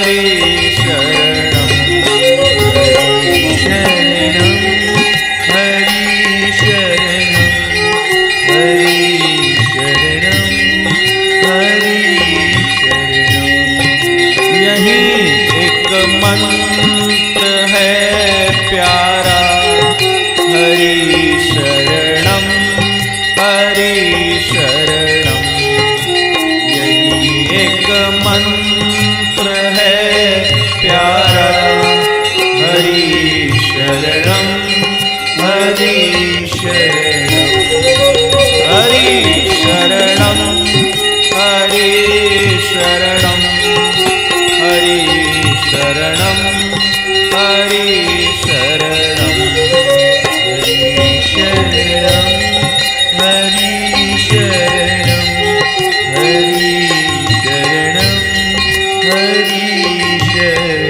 हरि शरणं हरि शरणं हरि शरणं हरि शरणं हरि शरणं। यही एक मंत्र है प्यारा, हरि शरणं हरि शरणं। यही एक मंत्र है प्यारा, हरि शरणं हरि शरणं हरि शरणं हरि शरणं हरि शरणं हरि शरणं हरि शरणं हरि शरणं हरि शरणं हरि शरणं।